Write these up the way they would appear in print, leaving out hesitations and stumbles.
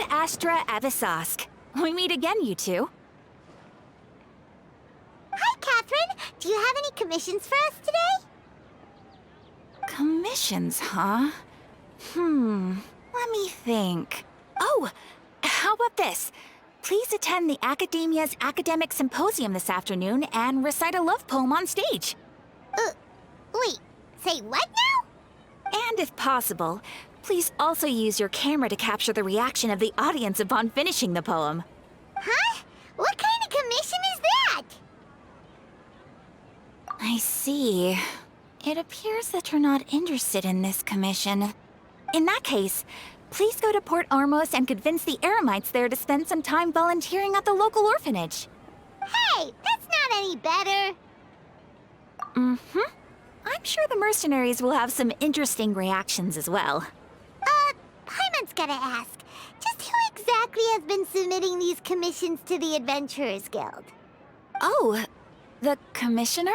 Astra Avisask. We meet again, you two. Hi, Catherine! Do you have any commissions for us today? Commissions, huh? Let me think. Oh, how about this? Please attend the Academia's Academic Symposium this afternoon and recite a love poem on stage. Wait, say what now? And if possible, please also use your camera to capture the reaction of the audience upon finishing the poem. Huh? What kind of commission is that? I see. It appears that you're not interested in this commission. In that case, please go to Port Ormos and convince the Eremites there to spend some time volunteering at the local orphanage. Hey, that's not any better. I'm sure the mercenaries will have some interesting reactions as well. Paimon's gotta ask, just who exactly has been submitting these commissions to the Adventurers Guild? Oh, the commissioner?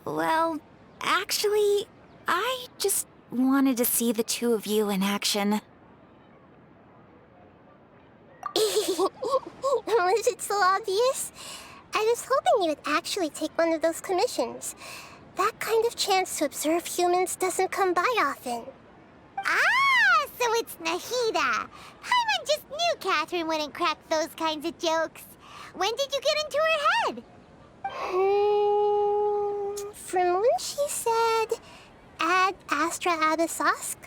Well, actually, I just wanted to see the two of you in action. Was it so obvious? I was hoping you would actually take one of those commissions. That kind of chance to observe humans doesn't come by often. Ah, so it's Nahida. Paimon just knew Catherine wouldn't crack those kinds of jokes. When did you get into her head? From when she said, Ad Astra Abisask?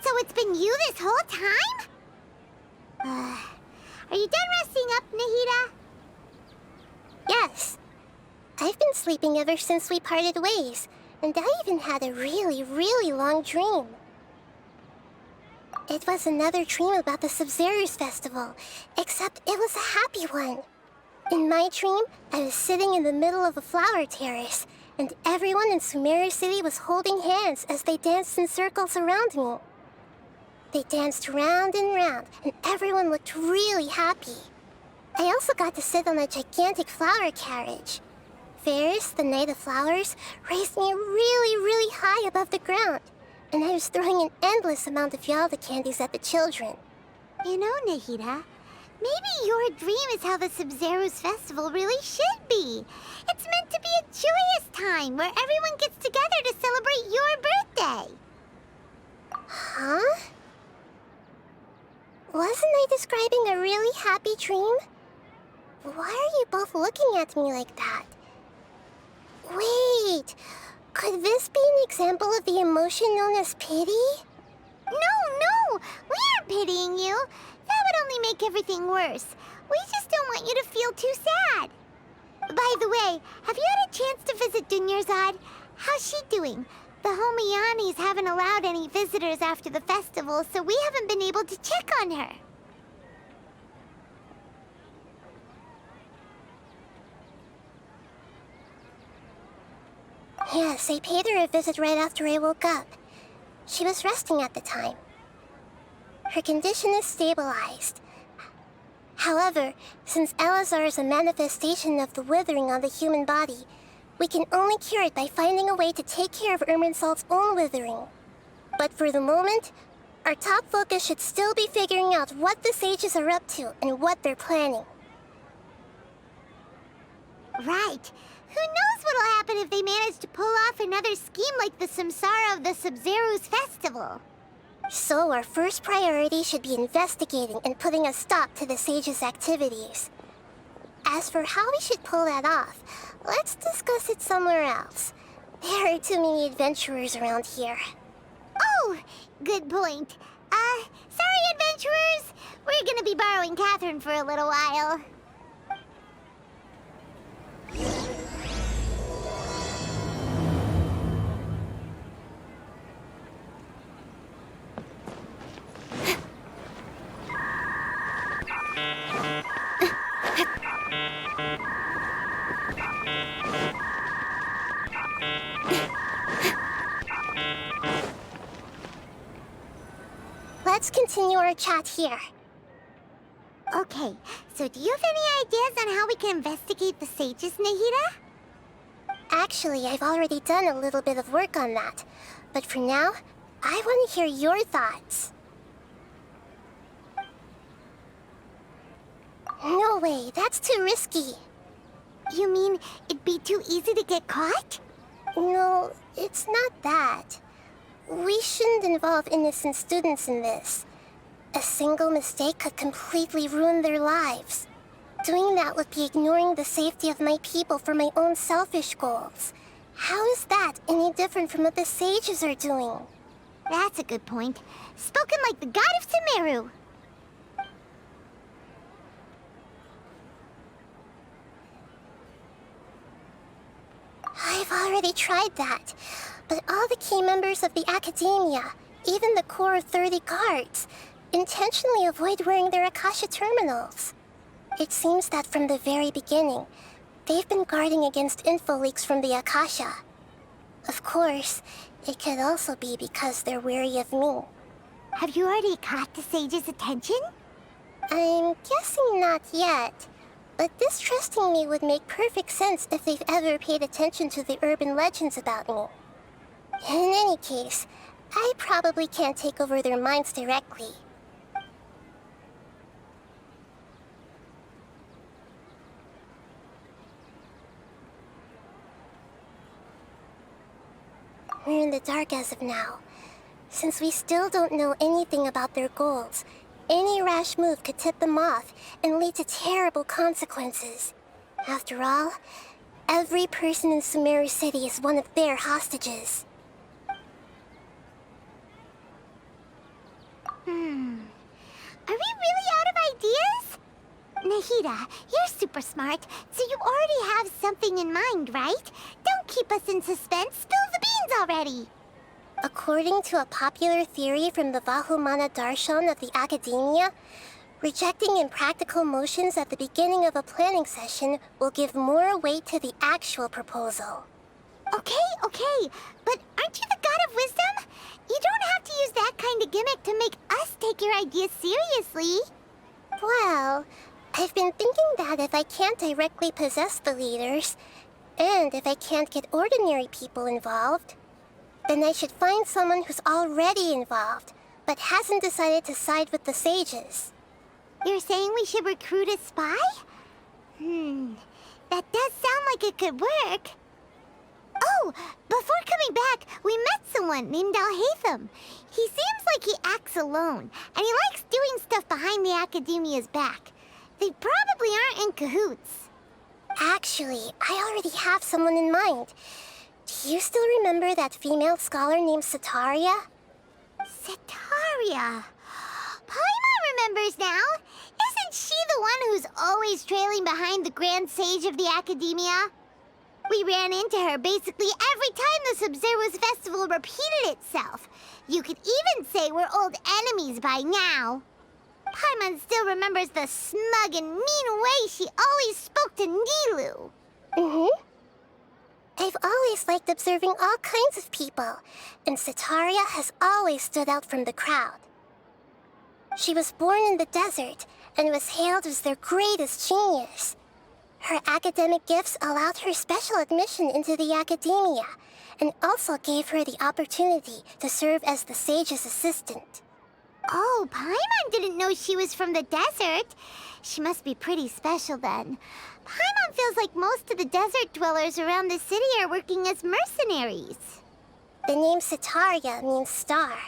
So it's been you this whole time? Are you done resting up, Nahida? Yes. I've been sleeping ever since we parted ways, and I even had a really, really long dream. It was another dream about the Sumeru's festival, except it was a happy one. In my dream, I was sitting in the middle of a flower terrace, and everyone in Sumeru City was holding hands as they danced in circles around me. They danced round and round, and everyone looked really happy. I also got to sit on a gigantic flower carriage. Ferris, the Knight of Flowers, raised me really, really high above the ground, and I was throwing an endless amount of Yalda candies at the children. You know, Nahida, maybe your dream is how the Sumeru's festival really should be. It's meant to be a joyous time where everyone gets together to celebrate your birthday. Huh? Wasn't I describing a really happy dream? Why are you both looking at me like that? Wait, could this be an example of the emotion known as pity? No, we aren't pitying you. That would only make everything worse. We just don't want you to feel too sad. By the way, have you had a chance to visit Dunyarzad? How's she doing? The Homianis haven't allowed any visitors after the festival, so we haven't been able to check on her. Yes, I paid her a visit right after I woke up. She was resting at the time. Her condition is stabilized. However, since Elazar is a manifestation of the withering on the human body, we can only cure it by finding a way to take care of Irminsul's own withering. But for the moment, our top focus should still be figuring out what the sages are up to and what they're planning. Right. Who knows what'll happen if they manage to pull off another scheme like the Samsara of the Sumeru's festival? So our first priority should be investigating and putting a stop to the sages' activities. As for how we should pull that off, let's discuss it somewhere else. There are too many adventurers around here. Oh, good point. Sorry, adventurers. We're gonna be borrowing Catherine for a little while. Let's continue our chat here. Okay, so do you have any ideas on how we can investigate the sages, Nahida? Actually, I've already done a little bit of work on that. But for now, I want to hear your thoughts. No way, that's too risky. You mean it'd be too easy to get caught? No, it's not that. We shouldn't involve innocent students in this. A single mistake could completely ruin their lives. Doing that would be ignoring the safety of my people for my own selfish goals. How is that any different from what the sages are doing? That's a good point. Spoken like the god of Sumeru. I've already tried that, but all the key members of the Academia, even the core of 30 guards, intentionally avoid wearing their Akasha terminals. It seems that from the very beginning, they've been guarding against info leaks from the Akasha. Of course, it could also be because they're wary of me. Have you already caught the sage's attention? I'm guessing not yet, but distrusting me would make perfect sense if they've ever paid attention to the urban legends about me. In any case, I probably can't take over their minds directly. We're in the dark as of now. Since we still don't know anything about their goals, any rash move could tip them off and lead to terrible consequences. After all, every person in Sumeru City is one of their hostages. Are we really out of ideas? Nahida, you're super smart, so you already have something in mind, right? Don't keep us in suspense. Spill the beans already. According to a popular theory from the Vahumana Darshan of the Academia, rejecting impractical motions at the beginning of a planning session will give more weight to the actual proposal. Okay, but aren't you the god of wisdom? You don't have to use that kind of gimmick to make us take your ideas seriously. Well, I've been thinking that if I can't directly possess the leaders, and if I can't get ordinary people involved, then I should find someone who's already involved, but hasn't decided to side with the sages. You're saying we should recruit a spy? That does sound like it could work. Oh, before coming back, we met someone named Alhaitham. He seems like he acts alone, and he likes doing stuff behind the Academia's back. They probably aren't in cahoots. Actually, I already have someone in mind. Do you still remember that female scholar named Sataria? Sataria. Paimon remembers now. Isn't she the one who's always trailing behind the Grand Sage of the Academia? We ran into her basically every time the Sub-Zero's festival repeated itself. You could even say we're old enemies by now. Paimon still remembers the smug and mean way she always spoke to Nilu. I've always liked observing all kinds of people, and Sataria has always stood out from the crowd. She was born in the desert and was hailed as their greatest genius. Her academic gifts allowed her special admission into the Academia, and also gave her the opportunity to serve as the sage's assistant. Oh, Paimon didn't know she was from the desert. She must be pretty special then. Paimon feels like most of the desert dwellers around the city are working as mercenaries. The name Sataria means star.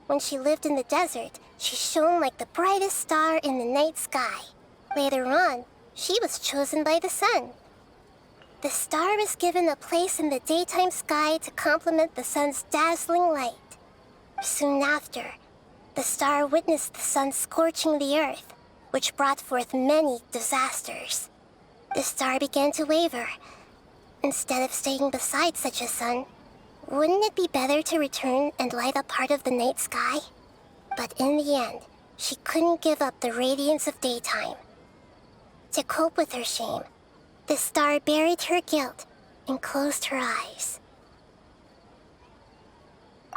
When she lived in the desert, she shone like the brightest star in the night sky. Later on, she was chosen by the sun. The star was given a place in the daytime sky to complement the sun's dazzling light. Soon after, the star witnessed the sun scorching the earth, which brought forth many disasters. The star began to waver. Instead of staying beside such a sun, wouldn't it be better to return and light up part of the night sky? But in the end, she couldn't give up the radiance of daytime. To cope with her shame, the star buried her guilt and closed her eyes.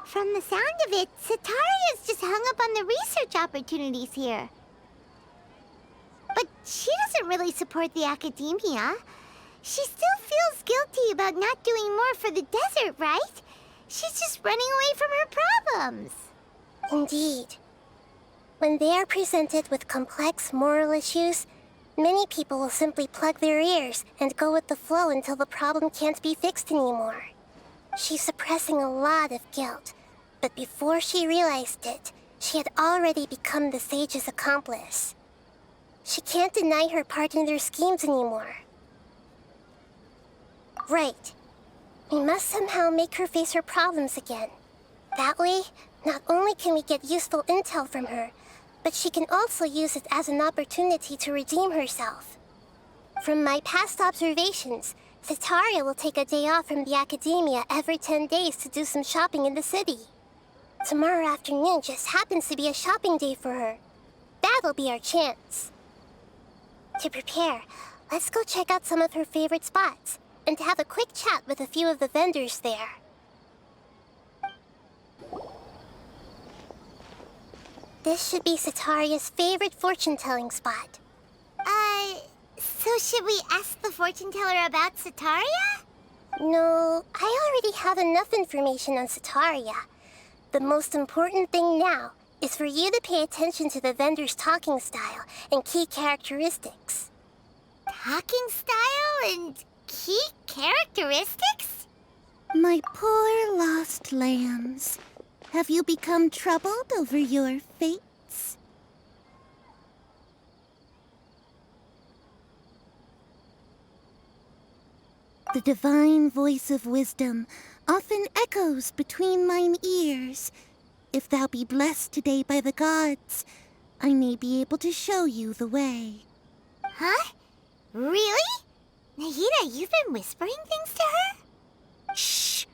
From the sound of it, Sataria's just hung up on the research opportunities here. But she doesn't really support the Academia. She still feels guilty about not doing more for the desert, right? She's just running away from her problems. Indeed. When they are presented with complex moral issues, Many people will simply plug their ears and go with the flow until the problem can't be fixed anymore. She's suppressing a lot of guilt, but before she realized it, she had already become the sage's accomplice. She can't deny her part in their schemes anymore. Right. We must somehow make her face her problems again. That way, not only can we get useful intel from her, but she can also use it as an opportunity to redeem herself. From my past observations, Cetaria will take a day off from the academia every 10 days to do some shopping in the city. Tomorrow afternoon just happens to be a shopping day for her. That'll be our chance. To prepare, let's go check out some of her favorite spots, and have a quick chat with a few of the vendors there. This should be Cetaria's favorite fortune-telling spot. So should we ask the fortune teller about Cetaria? No, I already have enough information on Cetaria. The most important thing now is for you to pay attention to the vendor's talking style and key characteristics. Talking style and key characteristics? My poor lost lambs. Have you become troubled over your fates? The divine voice of wisdom often echoes between mine ears. If thou be blessed today by the gods, I may be able to show you the way. Huh? Really? Nahida, you've been whispering things to her? Shh.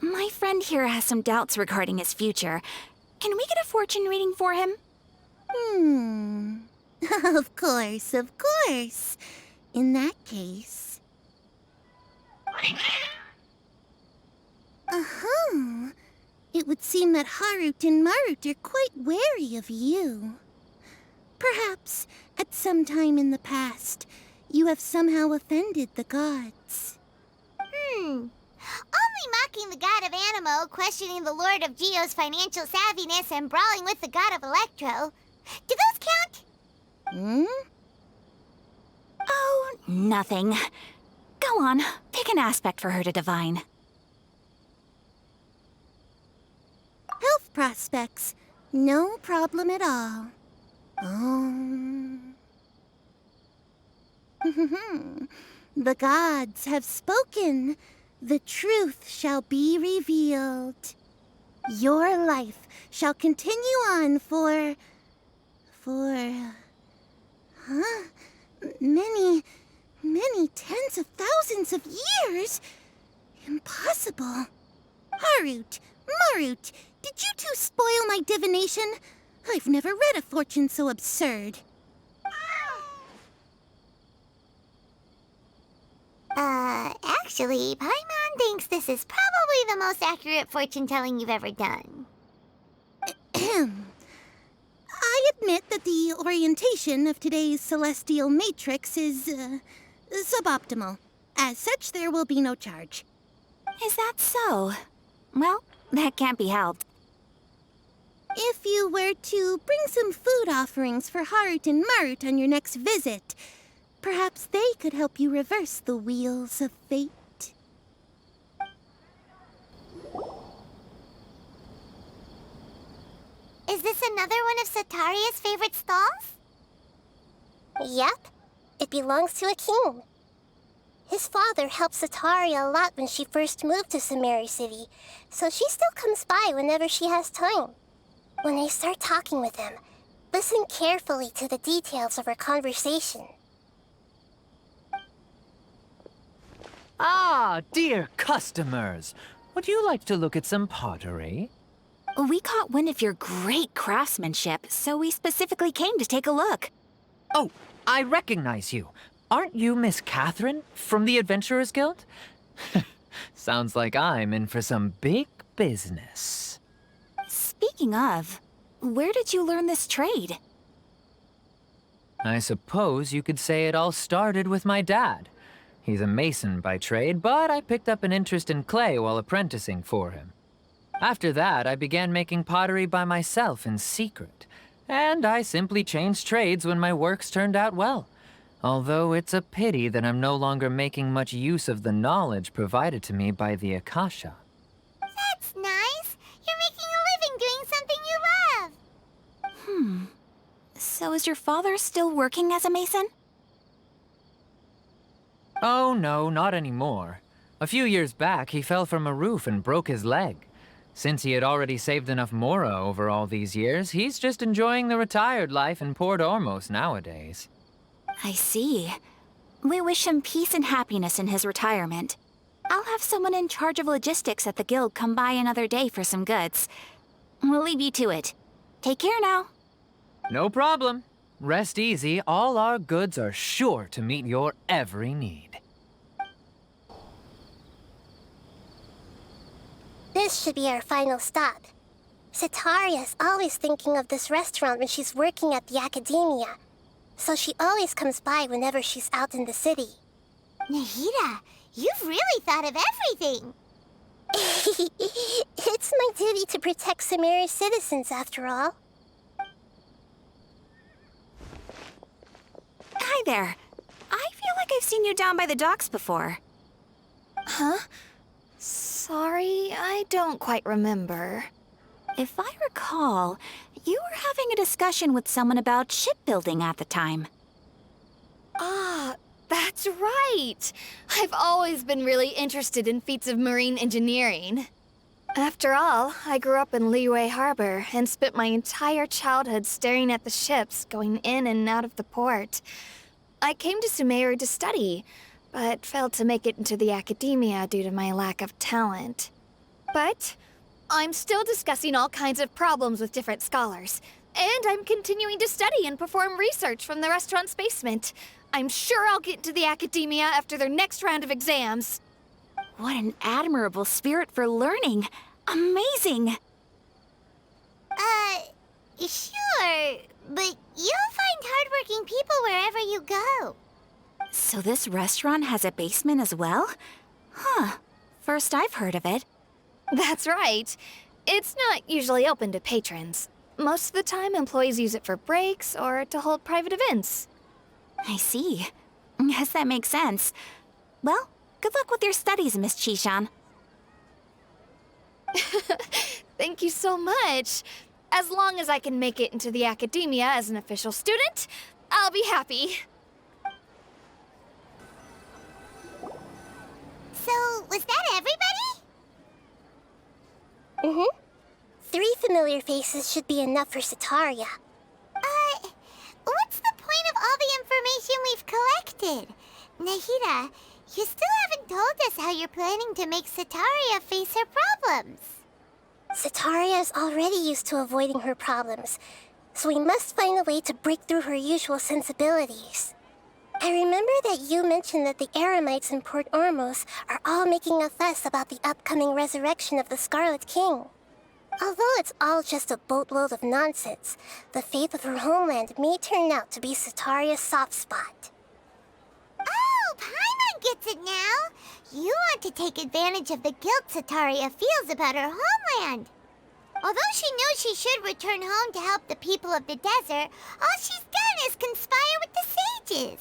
My friend here has some doubts regarding his future. Can we get a fortune reading for him? Of course, of course. In that case... It would seem that Harut and Marut are quite wary of you. Perhaps, at some time in the past, you have somehow offended the gods. Only mocking the god of Animo, questioning the lord of Geo's financial savviness, and brawling with the god of Electro. Do those count? Oh, nothing. Go on, pick an aspect for her to divine. Health prospects, no problem at all. The gods have spoken. The truth shall be revealed. Your life shall continue on for many tens of thousands of years. Impossible. Harut, Marut, did you two spoil my divination? I've never read a fortune so absurd. Actually, Paimon thinks this is probably the most accurate fortune-telling you've ever done. I admit that the orientation of today's celestial matrix is, suboptimal. As such, there will be no charge. Is that so? Well, that can't be helped. If you were to bring some food offerings for Harut and Marut on your next visit, perhaps they could help you reverse the wheels of fate. Is this another one of Cetaria's favorite stalls? Yep. It belongs to a king. His father helped Cetaria a lot when she first moved to Sumeru City, so she still comes by whenever she has time. When I start talking with him, listen carefully to the details of our conversation. Ah, dear customers! Would you like to look at some pottery? We caught wind of your great craftsmanship, so we specifically came to take a look. Oh, I recognize you. Aren't you Miss Catherine from the Adventurers Guild? Sounds like I'm in for some big business. Speaking of, where did you learn this trade? I suppose you could say it all started with my dad. He's a mason by trade, but I picked up an interest in clay while apprenticing for him. After that, I began making pottery by myself in secret. And I simply changed trades when my works turned out well. Although it's a pity that I'm no longer making much use of the knowledge provided to me by the Akasha. That's nice. You're making a living doing something you love. So is your father still working as a mason? Oh no, not anymore. A few years back, he fell from a roof and broke his leg. Since he had already saved enough Mora over all these years, he's just enjoying the retired life in Port Ormos nowadays. I see. We wish him peace and happiness in his retirement. I'll have someone in charge of logistics at the guild come by another day for some goods. We'll leave you to it. Take care now. No problem. Rest easy, all our goods are sure to meet your every need. This should be our final stop. Setaria is always thinking of this restaurant when she's working at the academia, so she always comes by whenever she's out in the city. Nahida, you've really thought of everything. It's my duty to protect Sumeru's citizens, after all. Hi there. I feel like I've seen you down by the docks before. Huh? Sorry, I don't quite remember. If I recall, you were having a discussion with someone about shipbuilding at the time. Ah, that's right! I've always been really interested in feats of marine engineering. After all, I grew up in Liyue Harbor and spent my entire childhood staring at the ships going in and out of the port. I came to Sumeru to study, but failed to make it into the academia due to my lack of talent. But I'm still discussing all kinds of problems with different scholars, and I'm continuing to study and perform research from the restaurant's basement. I'm sure I'll get into the academia after their next round of exams. What an admirable spirit for learning. Amazing. Sure, but you'll find hardworking people wherever you go. So this restaurant has a basement as well? Huh. First I've heard of it. That's right. It's not usually open to patrons. Most of the time, employees use it for breaks or to hold private events. I see. Guess that makes sense. Well, good luck with your studies, Miss Chishan. Thank you so much. As long as I can make it into the academia as an official student, I'll be happy. So, was that everybody? Mm-hmm. 3 familiar faces should be enough for Setaria. What's the point of all the information we've collected? Nahida, you still haven't told us how you're planning to make Setaria face her problems. Setaria is already used to avoiding her problems, so we must find a way to break through her usual sensibilities. I remember that you mentioned that the Eremites in Port Ormos are all making a fuss about the upcoming resurrection of the Scarlet King. Although it's all just a boatload of nonsense, the fate of her homeland may turn out to be Setaria's soft spot. Oh, Paimon gets it now! You want to take advantage of the guilt Setaria feels about her homeland. Although she knows she should return home to help the people of the desert, all she's done is conspire with the sages.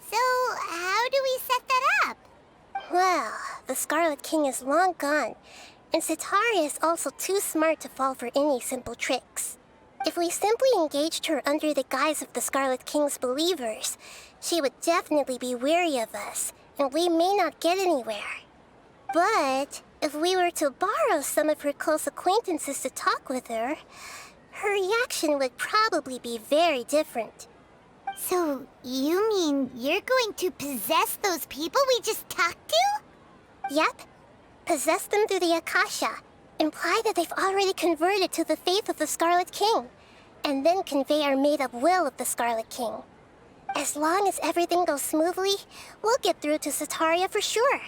So how do we set that up? Well, the Scarlet King is long gone, and Setaria is also too smart to fall for any simple tricks. If we simply engaged her under the guise of the Scarlet King's believers, she would definitely be wary of us, and we may not get anywhere. But if we were to borrow some of her close acquaintances to talk with her, her reaction would probably be very different. So, you mean you're going to possess those people we just talked to? Yep. Possess them through the Akasha. Imply that they've already converted to the faith of the Scarlet King, and then convey our made-up will of the Scarlet King. As long as everything goes smoothly, we'll get through to Setaria for sure.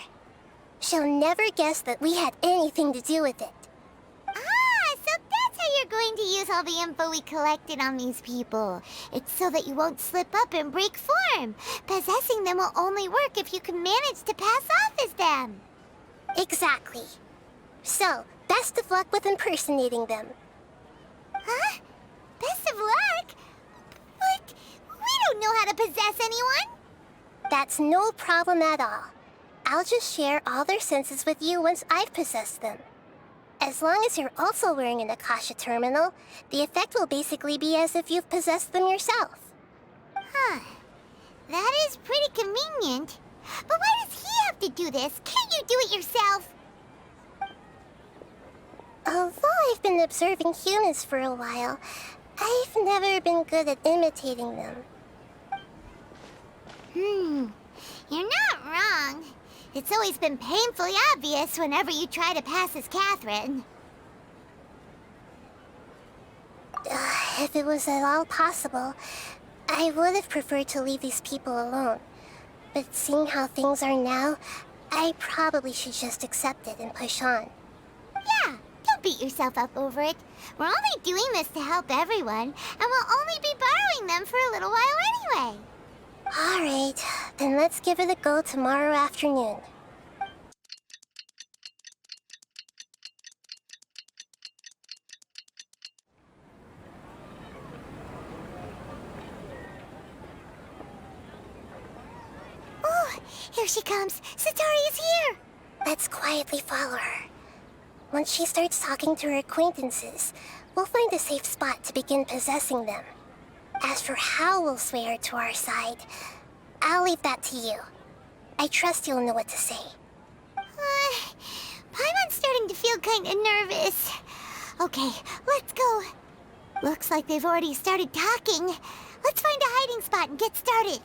She'll never guess that we had anything to do with it. So that's how you're going to use all the info we collected on these people. It's so that you won't slip up and break form. Possessing them will only work if you can manage to pass off as them. Exactly. So, best of luck with impersonating them. of luck. But we don't know how to possess anyone. That's no problem at all. I'll just share all their senses with you once I've possessed them. As long as you're also wearing an Akasha terminal, the effect will basically be as if you've possessed them yourself. Huh. That is pretty convenient. But why does he have to do this? Can't you do it yourself? Although I've been observing humans for a while, I've never been good at imitating them. You're not wrong. It's always been painfully obvious whenever you try to pass as Catherine. If it was at all possible, I would have preferred to leave these people alone. But seeing how things are now, I probably should just accept it and push on. Yeah, don't beat yourself up over it. We're only doing this to help everyone, and we'll only be borrowing them for a little while anyway. Alright, then let's give it a go tomorrow afternoon. Oh, here she comes. Satori is here. Let's quietly follow her. Once she starts talking to her acquaintances, we'll find a safe spot to begin possessing them. As for how we'll sway her to our side, I'll leave that to you. I trust you'll know what to say. Paimon's starting to feel kinda nervous. Okay, let's go. Looks like they've already started talking. Let's find a hiding spot and get started.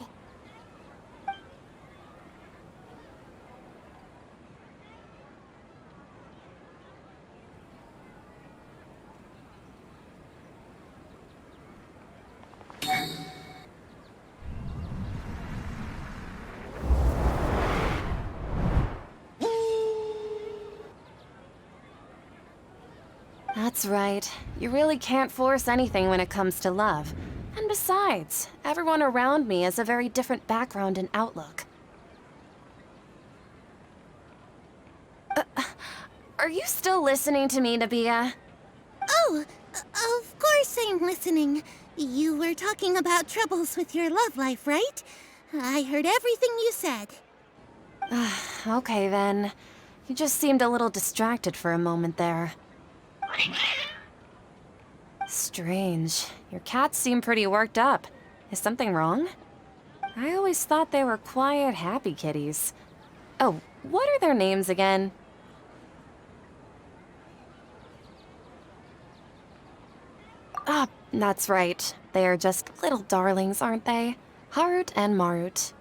That's right. You really can't force anything when it comes to love. And besides, everyone around me has a very different background and outlook. Are you still listening to me, Nabia? Oh, of course I'm listening. You were talking about troubles with your love life, right? I heard everything you said. Okay then. You just seemed a little distracted for a moment there. Strange. Your cats seem pretty worked up. Is something wrong? I always thought they were quiet, happy kitties. Oh, what are their names again? Ah, that's right. They are just little darlings, aren't they? Harut and Marut.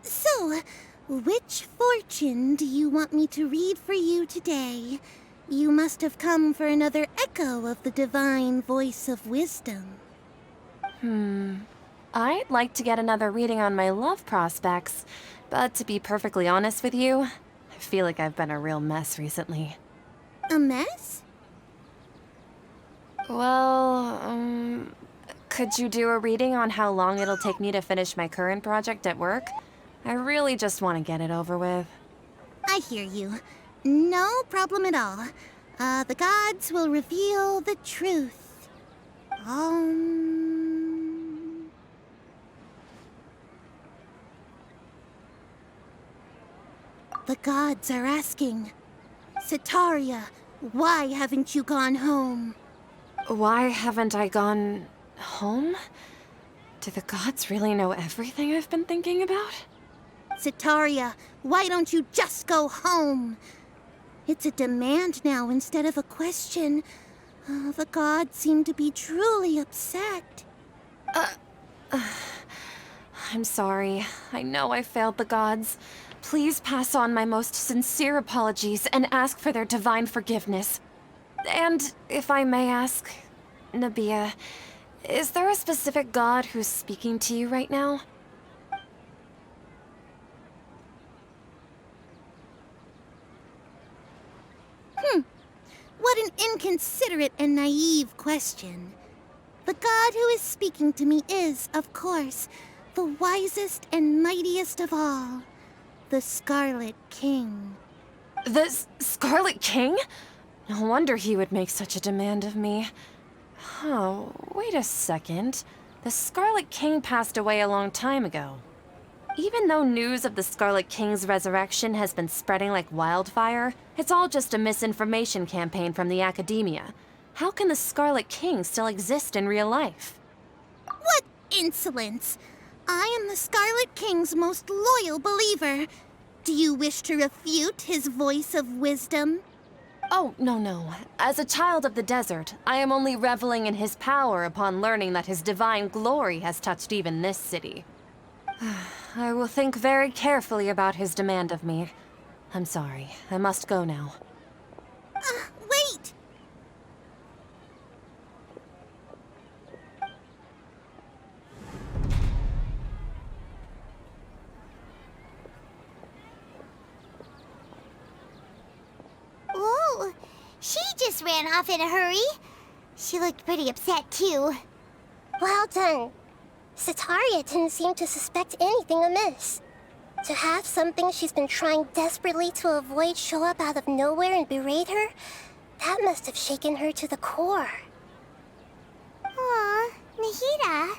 So, which fortune do you want me to read for you today? You must have come for another echo of the divine voice of wisdom. I'd like to get another reading on my love prospects, but to be perfectly honest with you, I feel like I've been a real mess recently. A mess? Well, could you do a reading on how long it'll take me to finish my current project at work? I really just want to get it over with. I hear you. No problem at all. The gods will reveal the truth. The gods are asking, Setaria, why haven't you gone home? Why haven't I gone home? Do the gods really know everything I've been thinking about? Setaria, why don't you just go home? It's a demand now instead of a question. The gods seem to be truly upset. I'm sorry. I know I failed the gods. Please pass on my most sincere apologies and ask for their divine forgiveness. And if I may ask, Nabia, is there a specific god who's speaking to you right now? What an inconsiderate and naive question. The god who is speaking to me is, of course, the wisest and mightiest of all, the Scarlet King. The Scarlet King? No wonder he would make such a demand of me. Oh, wait a second. The Scarlet King passed away a long time ago. Even though news of the Scarlet King's resurrection has been spreading like wildfire, it's all just a misinformation campaign from the academia. How can the Scarlet King still exist in real life? What insolence! I am the Scarlet King's most loyal believer. Do you wish to refute his voice of wisdom? Oh, no. As a child of the desert, I am only reveling in his power upon learning that his divine glory has touched even this city. I will think very carefully about his demand of me. I'm sorry. I must go now. Wait! Whoa! She just ran off in a hurry. She looked pretty upset, too. Well done. Sitaria didn't seem to suspect anything amiss. To have something she's been trying desperately to avoid show up out of nowhere and berate her, that must have shaken her to the core. Aw, Nahida,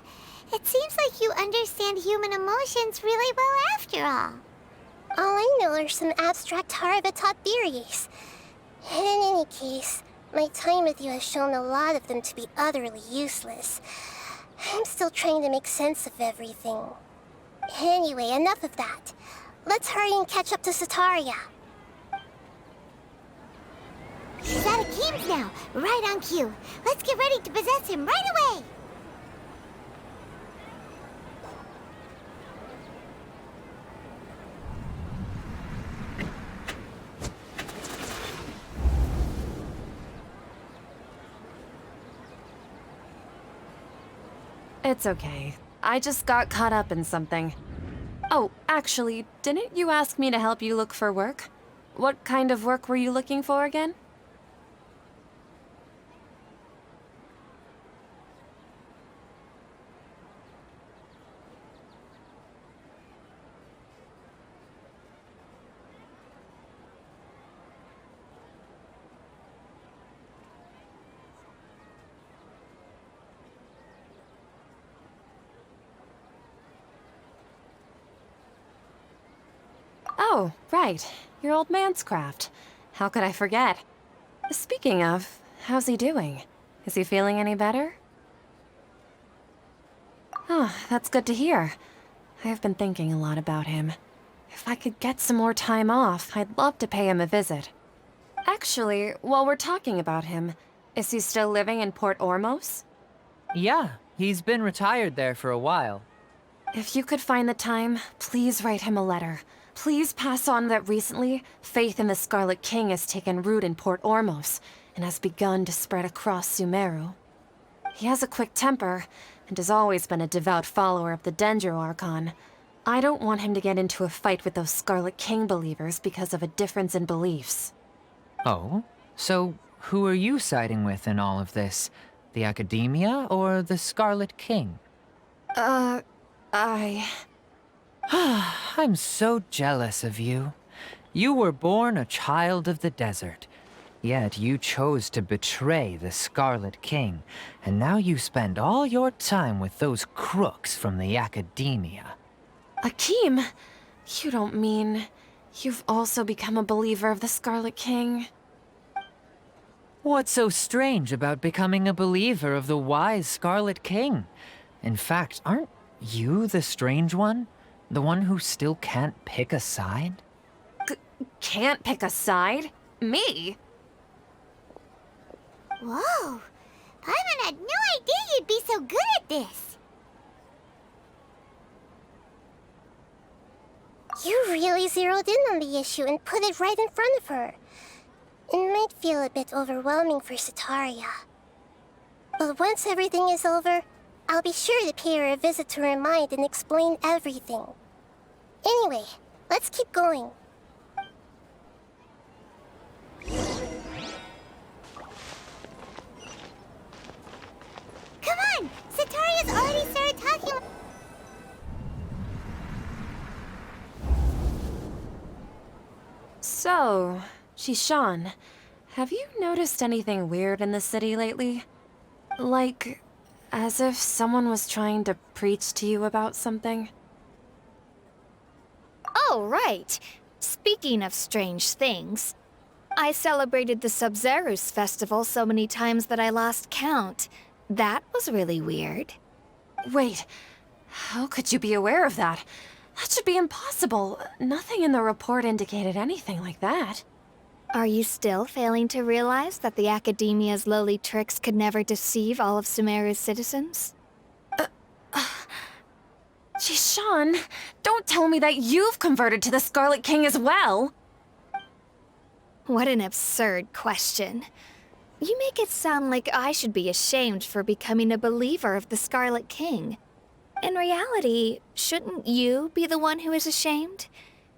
it seems like you understand human emotions really well after all. All I know are some abstract Harvard-taught theories. In any case, my time with you has shown a lot of them to be utterly useless. I'm still trying to make sense of everything. Anyway, enough of that. Let's hurry and catch up to Sitaria. He's out of games now, right on cue. Let's get ready to possess him right away! It's okay. I just got caught up in something. Oh, actually, didn't you ask me to help you look for work? What kind of work were you looking for again? Oh, right. Your old man's craft. How could I forget? Speaking of, how's he doing? Is he feeling any better? Oh, that's good to hear. I've been thinking a lot about him. If I could get some more time off, I'd love to pay him a visit. Actually, while we're talking about him, is he still living in Port Ormos? Yeah, he's been retired there for a while. If you could find the time, please write him a letter. Please pass on that recently, faith in the Scarlet King has taken root in Port Ormos and has begun to spread across Sumeru. He has a quick temper and has always been a devout follower of the Dendro Archon. I don't want him to get into a fight with those Scarlet King believers because of a difference in beliefs. Oh? So, who are you siding with in all of this? The Academia or the Scarlet King? I'm so jealous of you. You were born a child of the desert. Yet you chose to betray the Scarlet King, and now you spend all your time with those crooks from the Academia. Akeem, you don't mean you've also become a believer of the Scarlet King? What's so strange about becoming a believer of the wise Scarlet King? In fact, aren't you the strange one? The one who still can't pick a side? Can't pick a side? Me? Whoa! Paimon had no idea you'd be so good at this! You really zeroed in on the issue and put it right in front of her. It might feel a bit overwhelming for Sitaria. But once everything is over, I'll be sure to pay her a visit to remind and explain everything. Anyway, let's keep going. Come on! Sitaria's already started talking. So, Shishan, have you noticed anything weird in the city lately? Like, as if someone was trying to preach to you about something? Oh, right. Speaking of strange things, I celebrated the Sub-Zerus festival so many times that I lost count. That was really weird. Wait, how could you be aware of that? That should be impossible. Nothing in the report indicated anything like that. Are you still failing to realize that the Academia's lowly tricks could never deceive all of Sumeru's citizens? Sean, don't tell me that you've converted to the Scarlet King as well! What an absurd question. You make it sound like I should be ashamed for becoming a believer of the Scarlet King. In reality, shouldn't you be the one who is ashamed?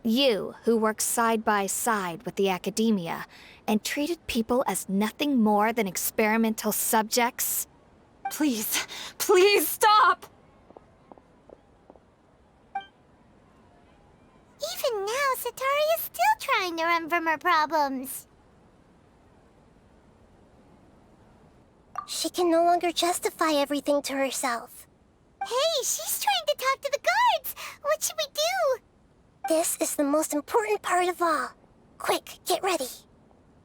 You, who works side by side with the Academia, and treated people as nothing more than experimental subjects? Please, please stop! Even now, Satari is still trying to run from her problems. She can no longer justify everything to herself. Hey, she's trying to talk to the guards! What should we do? This is the most important part of all. Quick, get ready.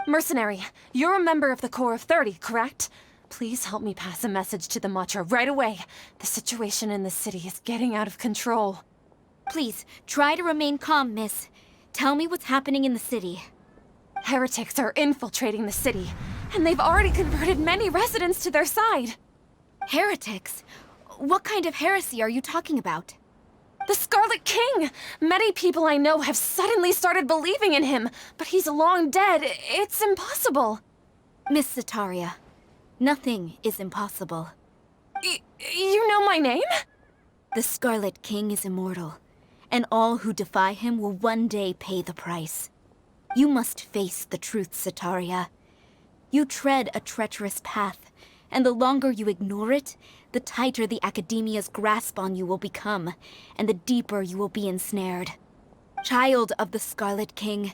Mercenary, you're a member of the Corps of 30, correct? Please help me pass a message to the Matcha right away. The situation in the city is getting out of control. Please, try to remain calm, miss. Tell me what's happening in the city. Heretics are infiltrating the city, and they've already converted many residents to their side. Heretics? What kind of heresy are you talking about? The Scarlet King! Many people I know have suddenly started believing in him, but he's long dead. It's impossible. Miss Sataria, nothing is impossible. You know my name? The Scarlet King is immortal, and all who defy him will one day pay the price. You must face the truth, Sataria. You tread a treacherous path, and the longer you ignore it, the tighter the Academia's grasp on you will become, and the deeper you will be ensnared. Child of the Scarlet King,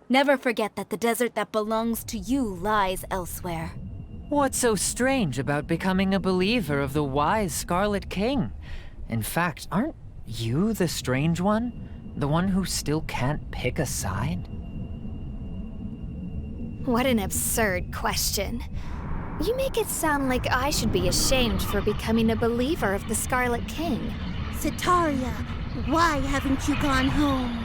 never forget that the desert that belongs to you lies elsewhere. What's so strange about becoming a believer of the wise Scarlet King? In fact, aren't you the strange one? The one who still can't pick a side? What an absurd question. You make it sound like I should be ashamed for becoming a believer of the Scarlet King. Sataria, why haven't you gone home?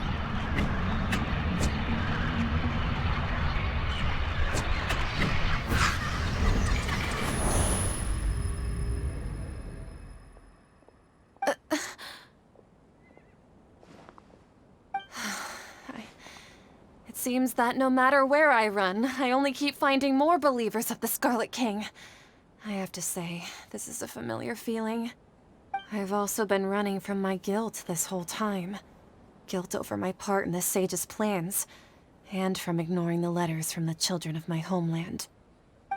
It seems that no matter where I run, I only keep finding more believers of the Scarlet King. I have to say, this is a familiar feeling. I've also been running from my guilt this whole time. Guilt over my part in the Sage's plans, and from ignoring the letters from the children of my homeland.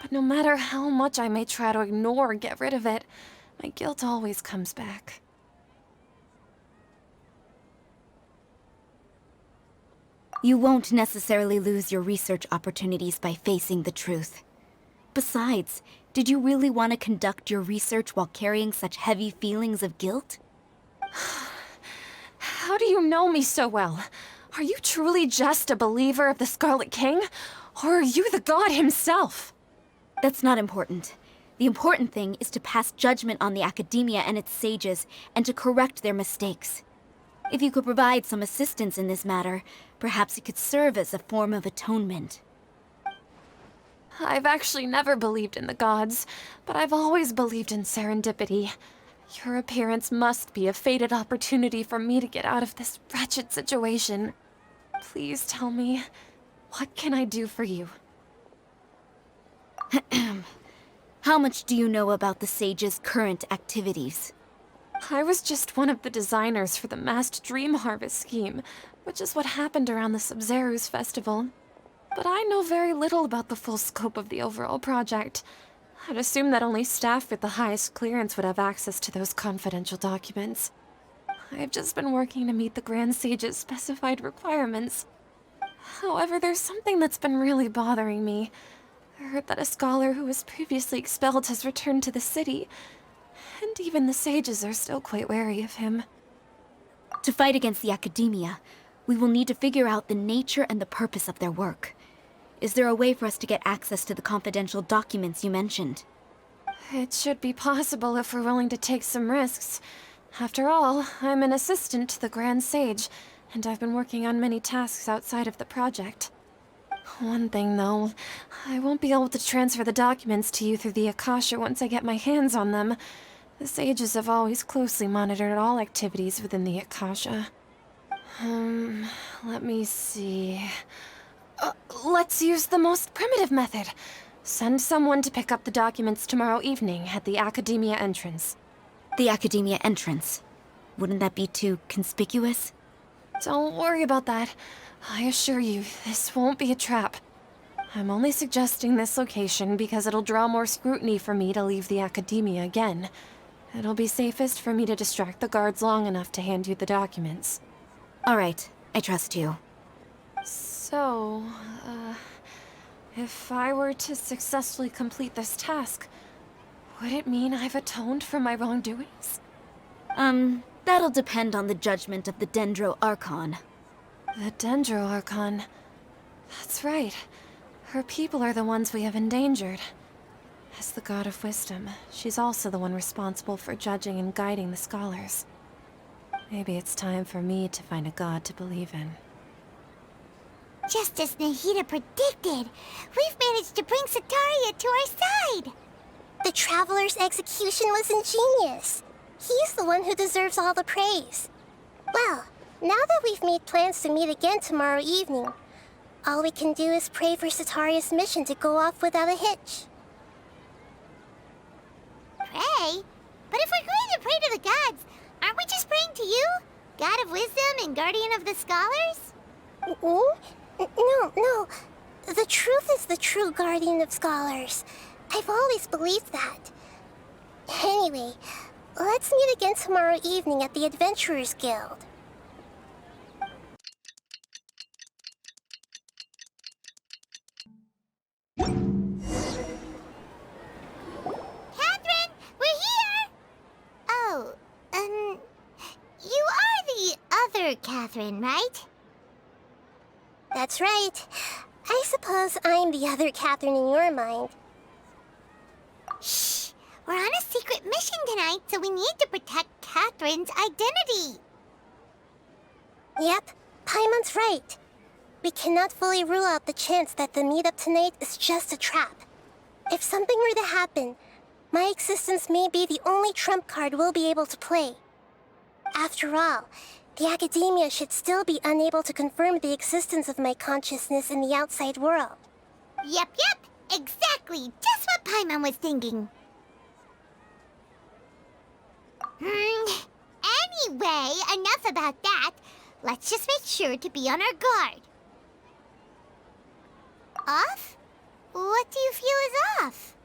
But no matter how much I may try to ignore or get rid of it, my guilt always comes back. You won't necessarily lose your research opportunities by facing the truth. Besides, did you really want to conduct your research while carrying such heavy feelings of guilt? How do you know me so well? Are you truly just a believer of the Scarlet King? Or are you the god himself? That's not important. The important thing is to pass judgment on the Academia and its sages, and to correct their mistakes. If you could provide some assistance in this matter, perhaps it could serve as a form of atonement. I've actually never believed in the gods, but I've always believed in serendipity. Your appearance must be a fated opportunity for me to get out of this wretched situation. Please tell me, what can I do for you? How much do you know about the Sage's current activities? I was just one of the designers for the massed dream harvest scheme, which is what happened around the Sub-Zerus festival. But I know very little about the full scope of the overall project. I'd assume that only staff with the highest clearance would have access to those confidential documents. I've just been working to meet the Grand Sage's specified requirements. However, there's something that's been really bothering me. I heard that a scholar who was previously expelled has returned to the city, and even the sages are still quite wary of him. To fight against the academia, we will need to figure out the nature and the purpose of their work. Is there a way for us to get access to the confidential documents you mentioned? It should be possible if we're willing to take some risks. After all, I'm an assistant to the Grand Sage, and I've been working on many tasks outside of the project. One thing, though, I won't be able to transfer the documents to you through the Akasha once I get my hands on them. The sages have always closely monitored all activities within the Akasha. Let me see... let's use the most primitive method. Send someone to pick up the documents tomorrow evening at the Academia entrance. The Academia entrance. Wouldn't that be too conspicuous? Don't worry about that. I assure you, this won't be a trap. I'm only suggesting this location because it'll draw more scrutiny for me to leave the Academia again. It'll be safest for me to distract the guards long enough to hand you the documents. All right, I trust you. So, if I were to successfully complete this task, would it mean I've atoned for my wrongdoings? That'll depend on the judgment of the Dendro Archon. The Dendro Archon. That's right. Her people are the ones we have endangered. As the God of Wisdom, she's also the one responsible for judging and guiding the scholars. Maybe it's time for me to find a god to believe in. Just as Nahida predicted, we've managed to bring Sataria to our side! The Traveler's execution was ingenious. He's the one who deserves all the praise. Well, now that we've made plans to meet again tomorrow evening, all we can do is pray for Sataria's mission to go off without a hitch. Pray? But if we're going to pray to the gods, aren't we just praying to you? God of Wisdom and Guardian of the Scholars? No. The truth is the true Guardian of Scholars. I've always believed that. Anyway, let's meet again tomorrow evening at the Adventurers Guild. Catherine, we're here! Oh, you are the other Catherine, right? That's right. I suppose I'm the other Catherine in your mind. Shh! We're on a secret mission tonight, so we need to protect Catherine's identity. Yep, Paimon's right. We cannot fully rule out the chance that the meetup tonight is just a trap. If something were to happen, my existence may be the only trump card we'll be able to play. After all, the Academia should still be unable to confirm the existence of my consciousness in the outside world. Yep, exactly, just what Paimon was thinking. Anyway, enough about that. Let's just make sure to be on our guard. Off? What do you feel is off?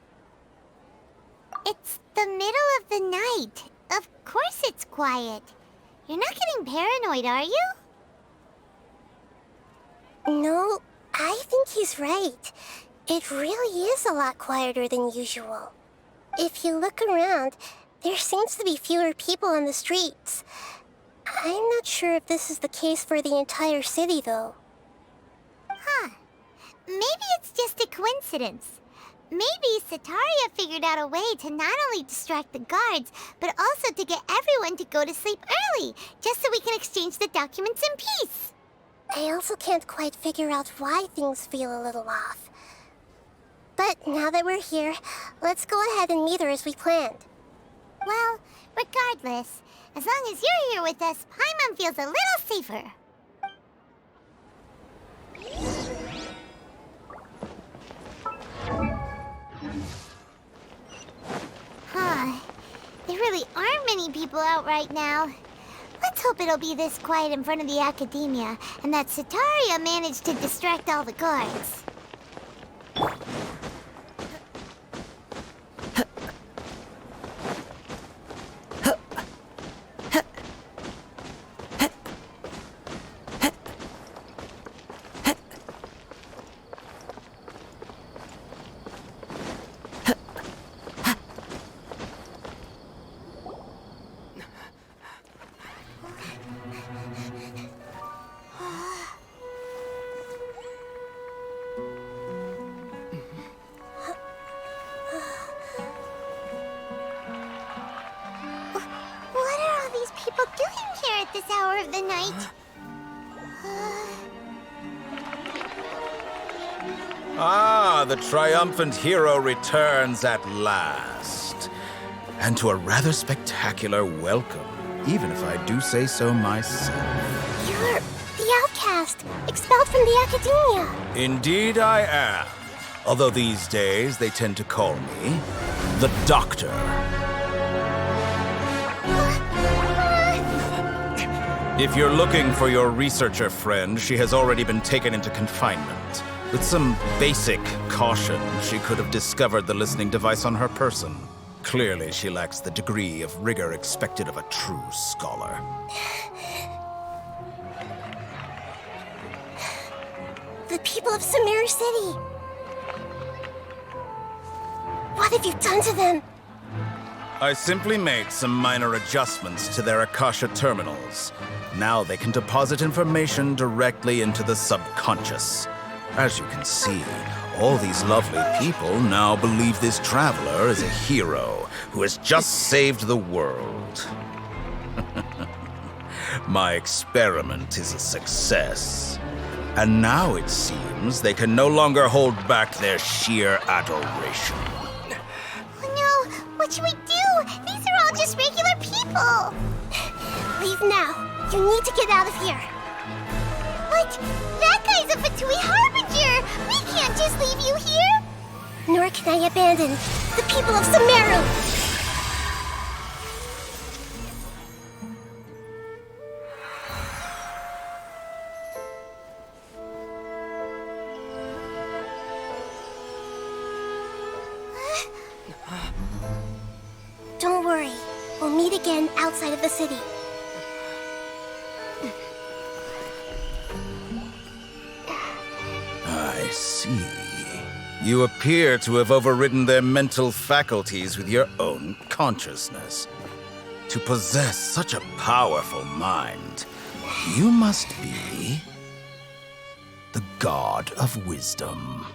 It's the middle of the night. Of course it's quiet. You're not getting paranoid, are you? No, I think he's right. It really is a lot quieter than usual. If you look around, there seems to be fewer people on the streets. I'm not sure if this is the case for the entire city, though. Huh. Maybe it's just a coincidence. Maybe Sataria figured out a way to not only distract the guards, but also to get everyone to go to sleep early, just so we can exchange the documents in peace. I also can't quite figure out why things feel a little off. But now that we're here, let's go ahead and meet her as we planned. Well, regardless, as long as you're here with us, Paimon feels a little safer. There really aren't many people out right now. Let's hope it'll be this quiet in front of the Academia, and that Sataria managed to distract all the guards. people doing here at this hour of the night? Ah, the triumphant hero returns at last. And to a rather spectacular welcome, even if I do say so myself. You're the outcast, expelled from the academia. Indeed I am. Although these days they tend to call me the Doctor. If you're looking for your researcher friend, she has already been taken into confinement. With some basic caution, she could have discovered the listening device on her person. Clearly, she lacks the degree of rigor expected of a true scholar. The people of Sumeru City. What have you done to them? I simply made some minor adjustments to their Akasha terminals. Now they can deposit information directly into the subconscious. As you can see, all these lovely people now believe this traveler is a hero who has just saved the world. My experiment is a success. And now it seems they can no longer hold back their sheer adoration. Oh no, what should we do? These are all just regular people. Leave now. You need to get out of here. But that guy's a Fatui Harbinger. We can't just leave you here. Nor can I abandon the people of Sumeru. Don't worry. We'll meet again outside of the city. I see. You appear to have overridden their mental faculties with your own consciousness. To possess such a powerful mind, you must be the god of wisdom.